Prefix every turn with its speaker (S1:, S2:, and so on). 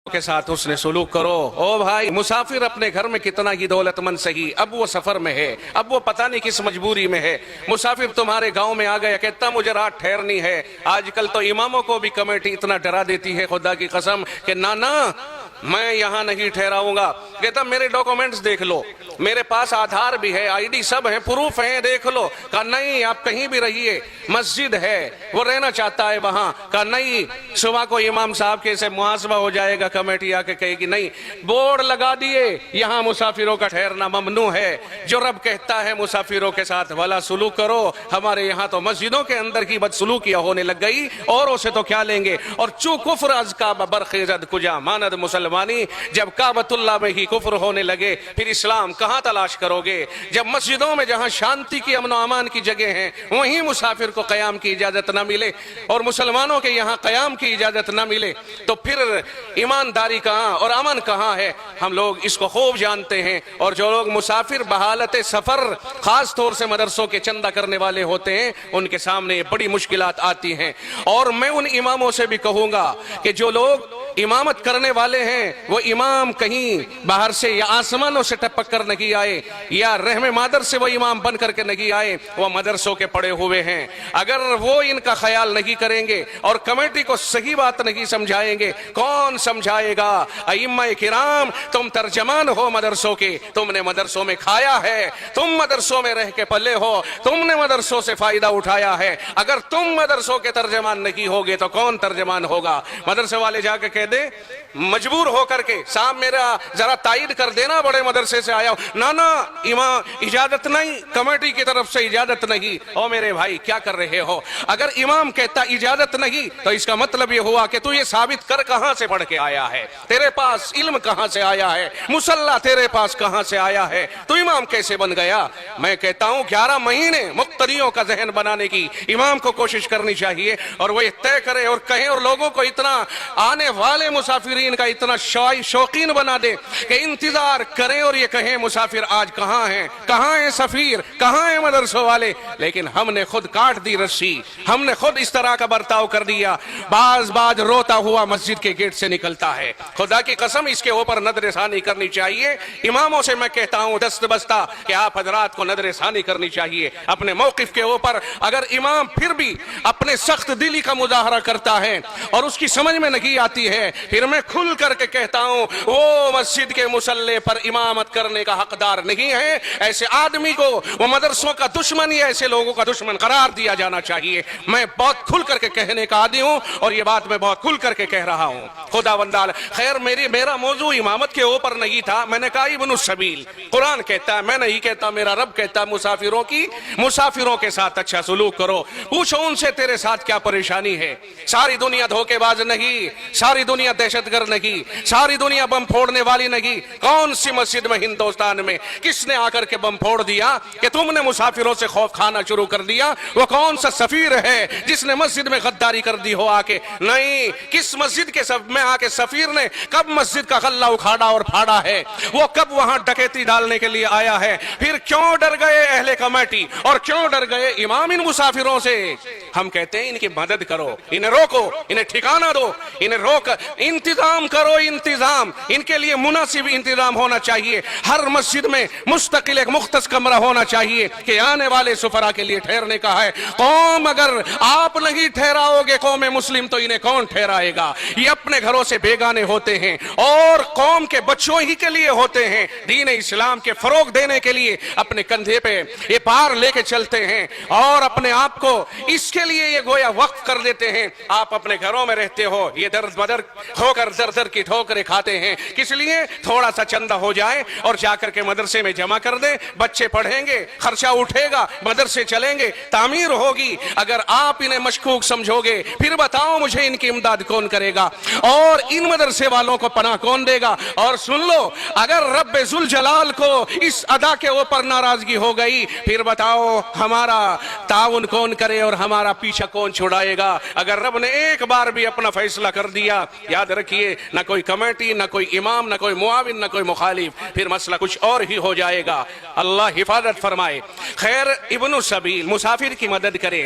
S1: کے ساتھ حسن سلوک کرو۔ او بھائی، مسافر اپنے گھر میں کتنا ہی دولت مند سہی، اب وہ سفر میں ہے، اب وہ پتہ نہیں کس مجبوری میں ہے۔ مسافر تمہارے گاؤں میں آ گیا، کہتا مجھے رات ٹھہرنی ہے۔ آج کل تو اماموں کو بھی کمیٹی اتنا ڈرا دیتی ہے خدا کی قسم کہ نانا میں یہاں نہیں ٹھہراؤں گا۔ کہتا میرے ڈاکومنٹس دیکھ لو، میرے پاس آدھار بھی ہے، آئی ڈی سب ہے، پروف ہیں، دیکھ لو۔ کہا نہیں آپ کہیں بھی رہیے، مسجد ہے، وہ رہنا چاہتا ہے وہاں۔ کہا نہیں، صبح کو امام صاحب کے سے محاسبہ ہو جائے گا، کمیٹی آ کے کہے گی نہیں۔ بورڈ لگا دیے یہاں مسافروں کا ٹھہرنا ممنوع ہے۔ جو رب کہتا ہے مسافروں کے ساتھ بھلا سلوک کرو، ہمارے یہاں تو مسجدوں کے اندر کی بدسلوکیاں ہونے لگ گئی، اوروں سے تو کیا لیں گے۔ اور چو کفر از کعبہ برخیزد کجا ماند مسلمانی، جب کعبۃ اللہ میں ہی کفر ہونے لگے پھر اسلام کہاں تلاش کرو گے؟ جب مسجدوں میں جہاں شانتی کی امن و امان کی جگہ ہیں وہیں مسافر کو قیام کی اجازت نہ ملے اور مسلمانوں کے یہاں قیام کی اجازت نہ ملے تو پھر ایمانداری کہاں اور امن کہاں ہے؟ ہم لوگ اس کو خوب جانتے ہیں۔ اور جو لوگ مسافر بحالت سفر خاص طور سے مدرسوں کے چندہ کرنے والے ہوتے ہیں ان کے سامنے یہ بڑی مشکلات آتی ہیں۔ اور میں ان اماموں سے بھی کہوں گا کہ جو لوگ امامت کرنے والے ہیں وہ امام کہیں باہر سے یا آسمانوں سے ٹپک کر نہیں آئے یا رحم مادر سے وہ امام بن کر کے نہیں آئے، وہ مدرسوں کے پڑے ہوئے ہیں۔ اگر وہ ان کا خیال نہیں کریں گے اور کمیٹی کو صحیح بات نہیں سمجھائیں گے، کون سمجھائے گا؟ ائمہ کرام تم ترجمان ہو مدرسوں کے، تم نے مدرسوں میں کھایا ہے، تم مدرسوں میں رہ کے پلے ہو، تم نے مدرسوں سے فائدہ اٹھایا ہے۔ اگر تم مدرسوں کے ترجمان نہیں ہوگے تو کون ترجمان ہوگا؟ مدرسے والے جا کے کہہ دے مجبور ہو کر کے صاحب میرا ذرا تائید کر دینا، بڑے مدرسے سے آیا ہوں۔ نا امام اجازت نہیں، کمیٹی کی طرف سے اجازت نہیں۔ او میرے بھائی کیا کر رہے ہو؟ اگر امام کہتا اجازت نہیں تو اس کا مطلب یہ ہوا کہ تو یہ ثابت کر کہاں سے پڑھ کے آیا ہے، تیرے پاس علم کہاں سے آیا ہے، مصلی تیرے پاس کہاں سے آیا ہے، تو امام کیسے بن گیا؟ میں کہتا ہوں 11 مہینے مقتدیوں کا ذہن بنانے کی امام کو کوشش کرنی چاہیے اور وہ یہ طے کرے اور کہیں اور لوگوں کو اتنا آنے والے مسافرین کا اتنا شوقین بنا دے کہ انتظار کریں اور یہ کہیں مسافر آج کہاں ہیں، کہاں ہیں سفیر، کہاں ہیں مدرسوں والے؟ لیکن ہم نے خود کاٹ دی رسی، ہم نے خود اس طرح کا برتاؤ کر دیا۔ باز روتا ہوا مسجد کے گیٹ سے نکلتا ہے۔ خدا کی قسم اس کے اوپر نظر ثانی کرنی چاہیے۔ اماموں سے میں کہتا ہوں دست بستہ کہ آپ حضرات کو نظر ثانی کرنی چاہیے اپنے موقف کے اوپر۔ اگر امام پھر بھی اپنے سخت دلی کا مظاہرہ کرتا ہے اور اس کی سمجھ میں نہیں آتی ہے، پھر میں کھل کر کے کہتا ہوں وہ مسجد کے مصلی پر امامت کرنے کا حقدار نہیں ہے۔ ایسے آدمی کو وہ مدرسوں کا دشمن یا ایسے لوگوں کا دشمن قرار دیا جانا چاہیے۔ میں بہت کھل کر کے کہنے کا عادی ہوں اور یہ بات میں بہت کھل کر کے کہہ رہا ہوں۔ خدا بندال خیر میرا موضوع امامت کے اوپر نہیں تھا۔ میں نے کہا ابن السبیل قرآن کہتا ہے، میں نہیں کہتا، میرا رب کہتا ہے مسافروں کے ساتھ اچھا سلوک کرو۔ پوچھو ان سے تیرے ساتھ کیا پریشانی ہے۔ ساری دنیا دھوکے باز نہیں، ساری دنیا دہشت گرد نہیں، ساری دنیا بم پھوڑنے والی نہیں۔ کون سی مسجد میں ہندوستان میں کس نے آ کر کے بم پھوڑ دیا کہ تم نے مسافروں سے خوف کھانا شروع کر دیا؟ وہ کون سا سفیر ہے جس نے مسجد میں غداری کر دی ہو آ کے؟ نہیں، کس مسجد کے میں آ کے سفیر نے کب مسجد کا غلہ اکھاڑا اور پھاڑا ہے؟ وہ کب وہاں ڈکیتی ڈالنے کے لیے آیا ہے؟ پھر کیوں ڈر گئے اہل کمیٹی اور کیوں ڈر گئے امام ان مسافروں سے؟ ہم کہتے ہیں ان کی مدد کرو، انہیں روکو، انہیں ٹھکانہ دو، انہیں روک انتظام کرو، انتظام ان کے لیے مناسب انتظام ہونا چاہیے۔ ہر مسجد میں مستقل ایک مختص کمرہ ہونا چاہیے کہ آنے والے سفرا کے لیے ٹھہرنے کا ہے۔ قوم اگر آپ نہیں ٹھہراؤ گے قوم مسلم تو انہیں کون ٹھہرائے گا؟ یہ اپنے گھروں سے بیگانے ہوتے ہیں اور قوم کے بچوں ہی کے لیے ہوتے ہیں، دین اسلام کے فروغ دینے کے لیے اپنے کندھے پہ یہ پار لے کے چلتے ہیں اور اپنے آپ کو اس کے لیے یہ گویا وقف کر دیتے ہیں۔ آپ اپنے گھروں میں رہتے ہو، یہ درد بدر ہو کر در کی ٹھوکریں کھاتے ہیں، کس لیے؟ تھوڑا سا چندہ ہو جائے اور جا کر کے مدرسے میں جمع کر دیں، بچے پڑھیں گے، خرچہ اٹھے گا، مدرسے چلیں گے، تعمیر ہوگی۔ اگر آپ انہیں مشکوک سمجھو گے پھر بتاؤ مجھے ان کی امداد کون کرے گا اور ان مدرسے والوں کو پناہ کون دے گا؟ اور سن لو، اگر رب ذوالجلال کو اس ادا کے اوپر ناراضگی ہو گئی پھر بتاؤ ہمارا تعاون کون کرے اور ہمارا پیچھا کون چھڑائے گا؟ اگر رب نے ایک بار بھی اپنا فیصلہ کر دیا، یاد رکھیے نہ کوئی کمیٹی، نہ کوئی امام، نہ کوئی معاون، نہ کوئی مخالف، پھر مسئلہ کچھ اور ہی ہو جائے گا۔ اللہ حفاظت فرمائے۔ خیر ابن السبیل مسافر کی مدد کرے۔